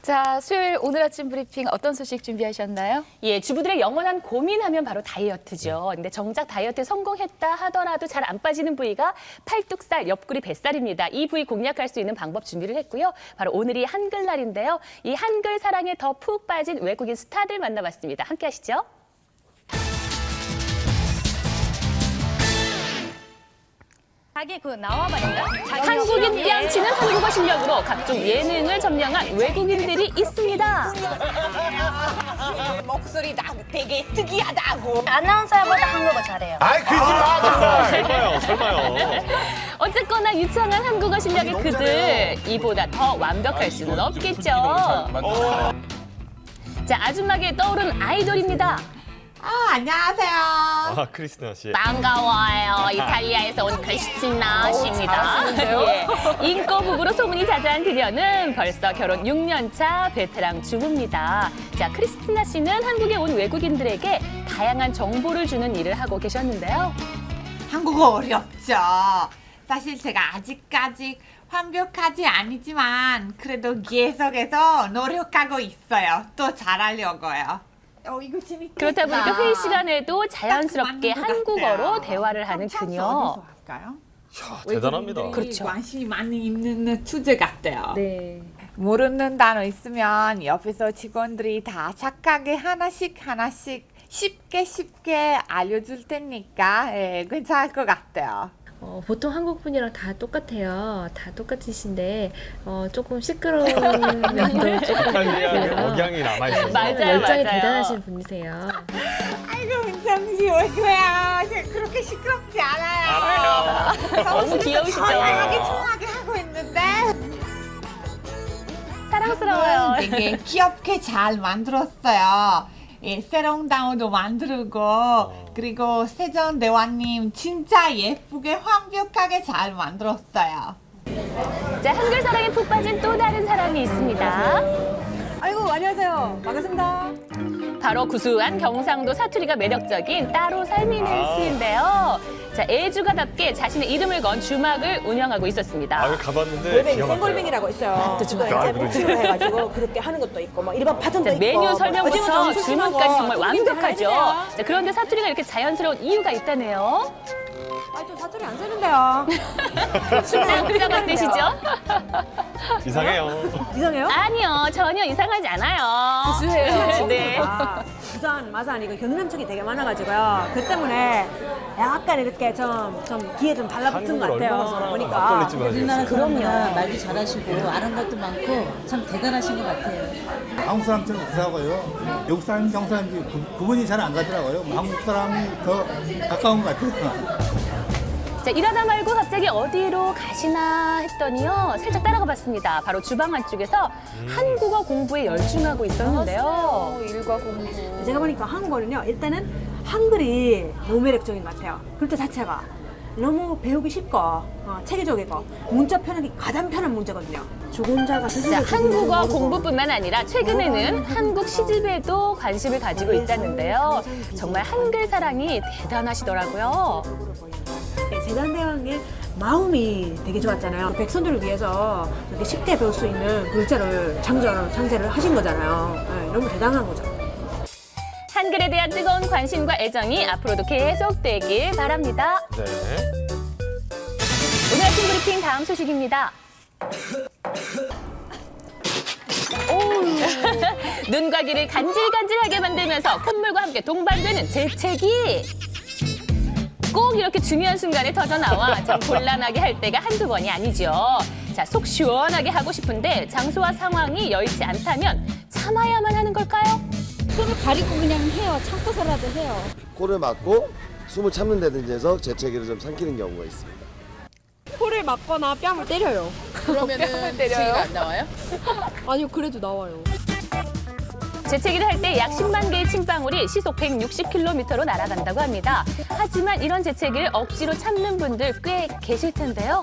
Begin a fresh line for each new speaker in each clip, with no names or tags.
자, 수요일 오늘 아침 브리핑 어떤 소식 준비하셨나요?
예, 주부들의 영원한 고민하면 바로 다이어트죠. 근데 정작 다이어트에 성공했다 하더라도 잘 안 빠지는 부위가 팔뚝살, 옆구리, 뱃살입니다. 이 부위 공략할 수 있는 방법 준비를 했고요. 바로 오늘이 한글날인데요. 이 한글 사랑에 더 푹 빠진 외국인 스타들 만나봤습니다. 함께 하시죠.
자기 나와봐린다.
한국인 뺨치는 한국어 실력으로 각종 예능을 점령한 외국인들이 있습니다.
목소리 나 되게 특이하다고.
아나운서보다 한국어 잘해요.
아이 그러지 마 정말.
설마요.
어쨌거나 유창한 한국어 실력의 그들, 이보다 더 완벽할 수는 없겠죠. 자, 아줌마계에 떠오른 아이돌입니다.
안녕하세요.
아, 크리스티나 씨.
반가워요. 이탈리아에서 온 크리스티나 씨입니다. 예. 인꼬 부부로 소문이 자자한 그녀는 벌써 결혼 6년 차 베테랑 주부입니다. 자, 크리스티나 씨는 한국에 온 외국인들에게 다양한 정보를 주는 일을 하고 계셨는데요.
한국어 어렵죠. 사실 제가 아직까지 완벽하지 아니지만 그래도 계속해서 노력하고 있어요. 또 잘하려고요. 이거 재밌겠다.
그렇다 보니까 회의 시간에도 자연스럽게
딱 맞는 것
한국어로
같아요.
대화를 하는
참
그녀.
어디서 할까요?
이야, 대단합니다.
외국인들이
그렇죠.
관심이 많이 있는 주제 같아요.
네.
모르는 단어 있으면 옆에서 직원들이 다 착하게 하나씩 쉽게 알려줄 테니까 괜찮을 것 같아요.
보통 한국 분이랑 다 똑같아요. 다 똑같으신데 조금 시끄러운 면도 조금 있고요.
억양이 남아있어요.
맞아요,
열정이
맞아요.
대단하신 분이세요.
아이고 은정 씨 왜 그래요? 그렇게 시끄럽지 않아요.
너무 귀여우시죠?
조용하게 하고 있는데
사랑스러워요.
되게 귀엽게 잘 만들었어요. 예, 새로운 단어도 만들고 그리고 세종대왕님 진짜 예쁘게 완벽하게 잘 만들었어요.
자, 한글 사랑에 푹 빠진 또 다른 사람이 있습니다.
아이고, 안녕하세요. 반갑습니다.
바로 구수한 경상도 사투리가 매력적인 따로 삶이는 씨인데요. 자, 애주가답게 자신의 이름을 건 주막을 운영하고 있었습니다.
아, 가봤는데
골뱅이,
기가 막혀요.
생골뱅이라고 있어요. 그거
아,
이제
그러지.
볶음으로 해가지고 그렇게 하는 것도 있고, 뭐 일반 파전도
자,
있고.
메뉴
뭐
설명부터
오징어 좀
주문까지
푸짐하고
정말 완벽하죠.
해주세요.
자, 그런데 사투리가 이렇게 자연스러운 이유가 있다네요.
아, 저 사투리 안 쓰는데요.
짱짱한 뜻이죠?
이상해요.
이상해요?
아니요, 전혀 이상하지 않아요. 구수해요. 네.
아, 부산, 마산 이거 경남 쪽이 되게 많아가지고요. 그 때문에 약간 이렇게 좀 귀에 좀 달라붙은 것
한국을 얼마나
같아요.
사랑하나
보니까.
막걸리집
우리나라
하시겠어요.
사람보다 말도 잘하시고 아는 것도 많고 참 대단하신 것 같아요.
한국 사람처럼 이상하고요. 외국 사람인지 한국 사람인지 구분이 잘 안 가더라고요. 한국 사람이 더 가까운 것 같아요.
자, 일하다 말고 갑자기 어디로 가시나 했더니요. 살짝 따라가 봤습니다. 바로 주방 안쪽에서 한국어 공부에 열중하고 있었는데요.
일과 공부.
제가 보니까 한국어는요, 일단은 한글이 너무 매력적인 것 같아요. 글자 자체가 너무 배우기 쉽고 체계적이고 문자 표현하기 가장 편한 문제거든요. 주권자가
자, 한국어 공부뿐만 아니라 최근에는 한국 시집에도 관심을 가지고 있다는데요. 정말 한글 사랑이 대단하시더라고요.
세단대왕의 마음이 되게 좋았잖아요. 백성들을 위해서 이렇게 쉽게 배울 수 있는 글자를 창제를 하신 거잖아요. 네, 너무 대단한 거죠.
한글에 대한 뜨거운 관심과 애정이 앞으로도 계속되길 바랍니다.
네.
오늘 아침 브리핑 다음 소식입니다. 눈과 귀를 간질간질하게 만들면서 콧물과 함께 동반되는 재채기. 꼭 이렇게 중요한 순간에 터져나와 참 곤란하게 할 때가 한두 번이 아니죠. 자, 속 시원하게 하고 싶은데 장소와 상황이 여의치 않다면 참아야만 하는 걸까요?
손을 가리고 그냥 해요. 참고서라도 해요.
코를 막고 숨을 참는다든지 해서 재채기를 좀 삼키는 경우가 있습니다.
코를 막거나 뺨을 때려요.
그러면은 재채기가 안 나와요?
아니요, 그래도 나와요.
재채기를 할 때 약 10만 개의 침방울이 시속 160km로 날아간다고 합니다. 하지만 이런 재채기를 억지로 참는 분들 꽤 계실 텐데요.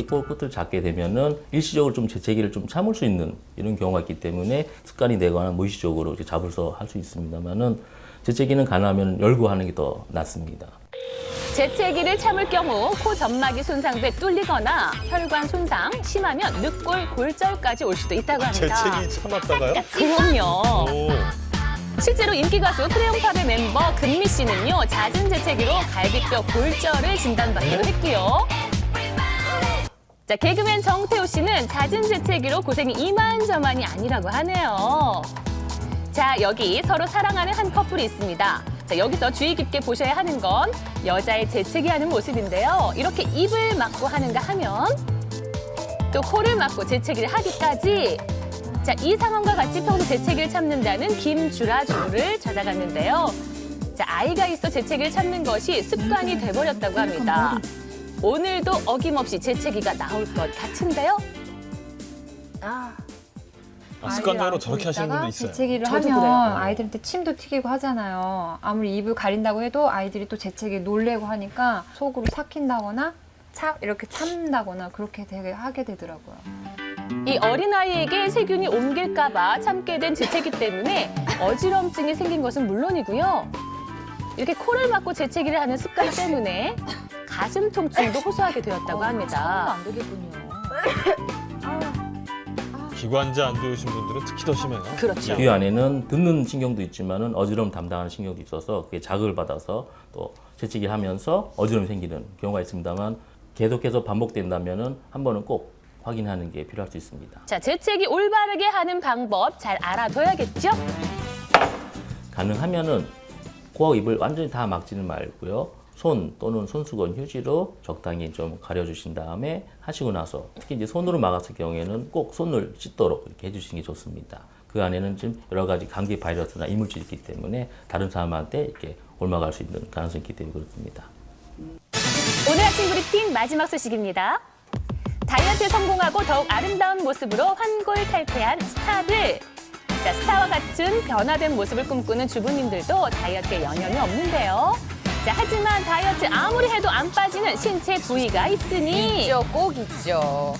코 끝을 잡게 되면은 일시적으로 좀 재채기를 좀 참을 수 있는 이런 경우가 있기 때문에 습관이 되거나 무의식적으로 이렇게 잡아서 할 수 있습니다만은 재채기는 가능하면 열고 하는 게 더 낫습니다.
재채기를 참을 경우 코 점막이 손상돼 뚫리거나 혈관 손상, 심하면 늑골, 골절까지 올 수도 있다고 합니다.
재채기 참았다가요?
그럼요.
오.
실제로 인기 가수 크레용팝의 멤버 금미 씨는요, 잦은 재채기로 갈비뼈 골절을 진단받기도 했고요. 자, 개그맨 정태호 씨는 잦은 재채기로 고생이 이만저만이 아니라고 하네요. 자, 여기 서로 사랑하는 한 커플이 있습니다. 자, 여기서 주의 깊게 보셔야 하는 건 여자의 재채기하는 모습인데요. 이렇게 입을 막고 하는가 하면 또 코를 막고 재채기를 하기까지. 자, 이 상황과 같이 평소 재채기를 참는다는 김주라 주부를 찾아갔는데요. 자, 아이가 있어 재채기를 참는 것이 습관이 돼버렸다고 합니다. 오늘도 어김없이 재채기가 나올 것 같은데요.
습관적으로 저렇게 하시는 분도 있어요.
재채기를
저도
하면
그래요.
아이들한테 침도 튀기고 하잖아요. 아무리 입을 가린다고 해도 아이들이 또 재채기 놀래고 하니까 속으로 삭힌다거나 이렇게 참는다거나 그렇게 되게 하게 되더라고요.
이 어린아이에게 세균이 옮길까 봐 참게 된 재채기 때문에 어지럼증이 생긴 것은 물론이고요. 이렇게 코를 막고 재채기를 하는 습관 때문에 가슴 통증도 호소하게 되었다고 합니다.
안 되겠군요.
기관지 안 좋으신 분들은 특히 더 심해요.
그렇죠.
귀 안에는 듣는 신경도 있지만은 어지러움 담당하는 신경도 있어서 그게 자극을 받아서 또 재채기를 하면서 어지러움이 생기는 경우가 있습니다만 계속해서 반복된다면은 한 번은 꼭 확인하는 게 필요할 수 있습니다.
자, 재채기 올바르게 하는 방법 잘 알아둬야겠죠?
가능하면은 코와 입을 완전히 다 막지는 말고요. 손 또는 손수건 휴지로 적당히 좀 가려주신 다음에 하시고 나서 특히 이제 손으로 막았을 경우에는 꼭 손을 씻도록 이렇게 해주시는 게 좋습니다. 그 안에는 좀 여러 가지 감기 바이러스나 이물질이 있기 때문에 다른 사람한테 이렇게 옮아갈 수 있는 가능성이 있기 때문에 그렇습니다.
오늘 아침 브리핑 마지막 소식입니다. 다이어트에 성공하고 더욱 아름다운 모습으로 환골탈태한 스타들. 자, 스타와 같은 변화된 모습을 꿈꾸는 주부님들도 다이어트에 연연이 없는데요. 자, 하지만 다이어트 아무리 해도 안 빠지는 신체 부위가 있으니
있죠, 꼭 있죠.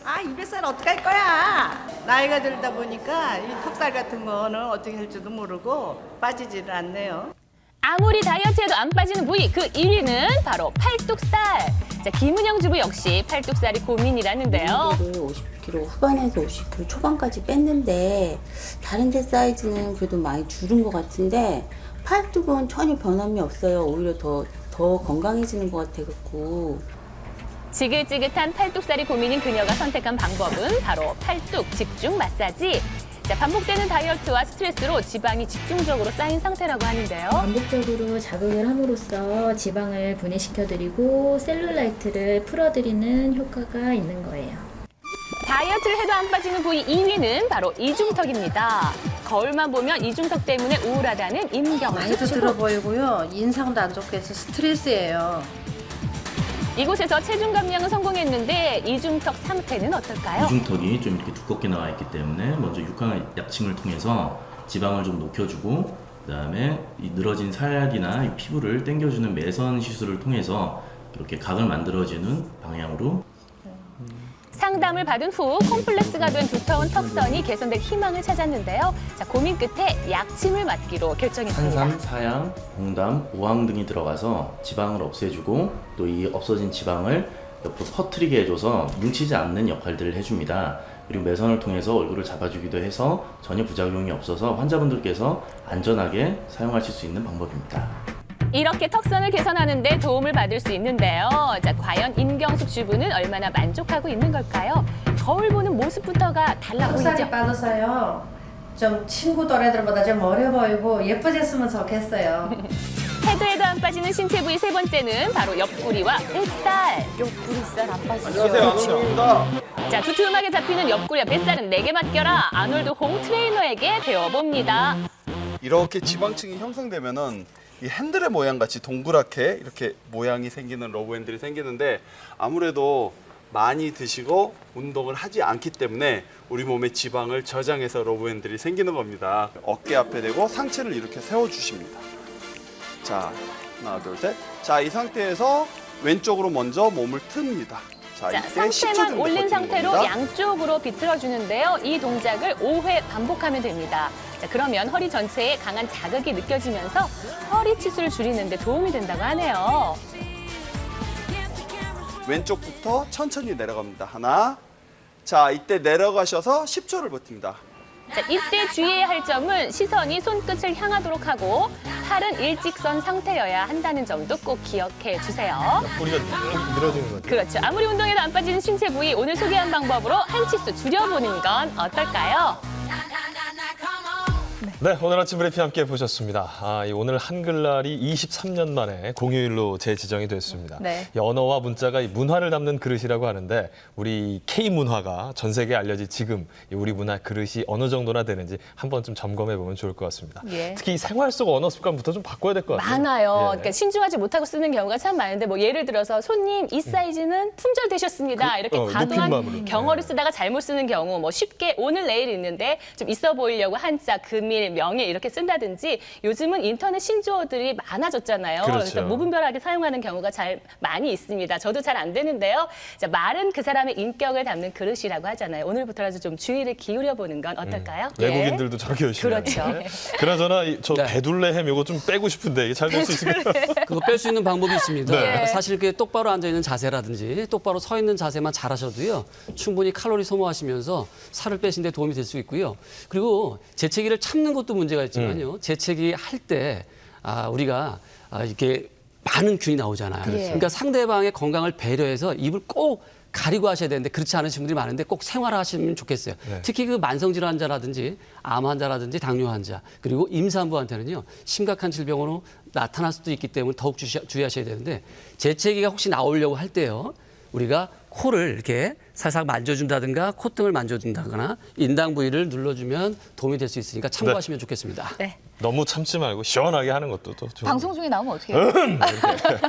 아, 이 뱃살 어떡할 거야? 나이가 들다 보니까 이 턱살 같은 거는 어떻게 할지도 모르고 빠지지를 않네요.
아무리 다이어트해도 안 빠지는 부위 그 1위는 바로 팔뚝살. 자, 김은영 주부 역시 팔뚝살이 고민이라는데요.
50kg 후반에서 50kg 초반까지 뺐는데 다른 데 사이즈는 그래도 많이 줄은 것 같은데 팔뚝은 전혀 변함이 없어요. 오히려 더 건강해지는 것 같아갖고.
지글지긋한 팔뚝살이 고민인 그녀가 선택한 방법은 바로 팔뚝 집중 마사지. 자, 반복되는 다이어트와 스트레스로 지방이 집중적으로 쌓인 상태라고 하는데요.
반복적으로 자극을 함으로써 지방을 분해시켜드리고 셀룰라이트를 풀어드리는 효과가 있는 거예요.
다이어트를 해도 안 빠지는 부위 2위는 바로 이중턱입니다. 거울만 보면 이중턱 때문에 우울하다는 임경수
나이도
주부.
들어 보이고요. 인상도 안 좋게 해서 스트레스예요.
이곳에서 체중 감량은 성공했는데 이중턱 상태는 어떨까요?
이중턱이 좀 이렇게 두껍게 나와 있기 때문에 먼저 육하 약침을 통해서 지방을 좀 녹여주고 그다음에 이 늘어진 살이나 이 피부를 당겨주는 매선 시술을 통해서 이렇게 각을 만들어주는 방향으로
상담을 받은 후 콤플렉스가 된 두터운 턱선이 개선될 희망을 찾았는데요. 자, 고민 끝에 약침을 맞기로 결정했습니다.
산삼, 사양, 홍담, 오황 등이 들어가서 지방을 없애주고 또 이 없어진 지방을 옆으로 퍼뜨리게 해줘서 뭉치지 않는 역할들을 해줍니다. 그리고 매선을 통해서 얼굴을 잡아주기도 해서 전혀 부작용이 없어서 환자분들께서 안전하게 사용하실 수 있는 방법입니다.
이렇게 턱선을 개선하는 데 도움을 받을 수 있는데요. 자, 과연 임경숙 주부는 얼마나 만족하고 있는 걸까요? 거울 보는 모습부터가 달라 보이죠?
턱살이 빠져서요. 좀 친구 또래들보다 좀 어려 보이고 예뻐졌으면 좋겠어요.
해도 안 빠지는 신체 부위 세 번째는 바로 옆구리와 뱃살.
옆구리살 안 빠지죠.
안녕하세요, 안원입니다.
자, 두툼하게 잡히는 옆구리와 뱃살은 내게 맡겨라. 아놀드 홍 트레이너에게 배워봅니다.
이렇게 지방층이 형성되면은 이 핸들의 모양 같이 동그랗게 이렇게 모양이 생기는 러브핸들이 생기는데 아무래도 많이 드시고 운동을 하지 않기 때문에 우리 몸의 지방을 저장해서 러브핸들이 생기는 겁니다. 어깨 앞에 대고 상체를 이렇게 세워주십니다. 자, 하나, 둘, 셋. 자, 이 상태에서 왼쪽으로 먼저 몸을 틉니다. 자,
자,
이때 10초
상체만
정도
올린
버티는
상태로
겁니다.
양쪽으로 비틀어주는데요. 이 동작을 5회 반복하면 됩니다. 자, 그러면 허리 전체에 강한 자극이 느껴지면서 허리 치수를 줄이는 데 도움이 된다고 하네요.
왼쪽부터 천천히 내려갑니다. 하나. 자, 이때 내려가셔서 10초를 버팁니다.
자, 이때 주의해야 할 점은 시선이 손끝을 향하도록 하고 팔은 일직선 상태여야 한다는 점도 꼭 기억해 주세요.
뿌리가 늘어지는 거죠.
그렇죠. 아무리 운동해도 안 빠지는 신체 부위 오늘 소개한 방법으로 한 치수 줄여보는 건 어떨까요?
네, 오늘 아침 브리핑 함께 보셨습니다. 오늘 한글날이 23년 만에 공휴일로 재지정이 됐습니다.
네.
이 언어와 문자가 이 문화를 담는 그릇이라고 하는데 우리 K-문화가 전 세계에 알려진 지금 이 우리 문화 그릇이 어느 정도나 되는지 한 번쯤 점검해 보면 좋을 것 같습니다.
예.
특히 이 생활 속 언어 습관부터 좀 바꿔야 될 것 같아요.
많아요.
예.
그러니까 신중하지 못하고 쓰는 경우가 참 많은데 뭐 예를 들어서 손님 이 사이즈는 품절되셨습니다. 이렇게
높인
과도한
마음으로.
경어를 쓰다가 잘못 쓰는 경우 뭐 쉽게 오늘 내일 있는데 좀 있어 보이려고 한자, 금일, 명예 이렇게 쓴다든지 요즘은 인터넷 신조어들이 많아졌잖아요.
그렇죠.
그래서 무분별하게 사용하는 경우가 잘 많이 있습니다. 저도 잘 안 되는데요. 자, 말은 그 사람의 인격을 담는 그릇이라고 하잖아요. 오늘부터라도 좀 주의를 기울여 보는 건 어떨까요?
외국인들도 저렇게 열심히
그렇죠.
하는데. 그나저나 저 배둘레 햄 이거 좀 빼고 싶은데 이게 잘 될 수 있을까요?
그거 뺄 수 있는 방법이 있습니다.
네.
사실 그 똑바로 앉아 있는 자세라든지 똑바로 서 있는 자세만 잘하셔도요. 충분히 칼로리 소모하시면서 살을 빼신 데 도움이 될 수 있고요. 그리고 재채기를 참는 것도 문제가 있지만요. 재채기 할 때 우리가 이렇게 많은 균이 나오잖아요.
그렇죠.
그러니까 상대방의 건강을 배려해서 입을 꼭 가리고 하셔야 되는데 그렇지 않으신 분들이 많은데 꼭 생활하시면 좋겠어요.
네.
특히 그 만성질환 환자라든지 암 환자라든지 당뇨 환자 그리고 임산부한테는요 심각한 질병으로 나타날 수도 있기 때문에 더욱 주의하셔야 되는데 재채기가 혹시 나오려고 할 때요 우리가 코를 이렇게 살짝 만져준다든가 콧등을 만져준다거나 인당 부위를 눌러주면 도움이 될 수 있으니까 참고하시면 좋겠습니다.
네.
너무 참지 말고 시원하게 하는 것도 또 좋은
방송 중에 나오면 어떻게 해요?
이렇게.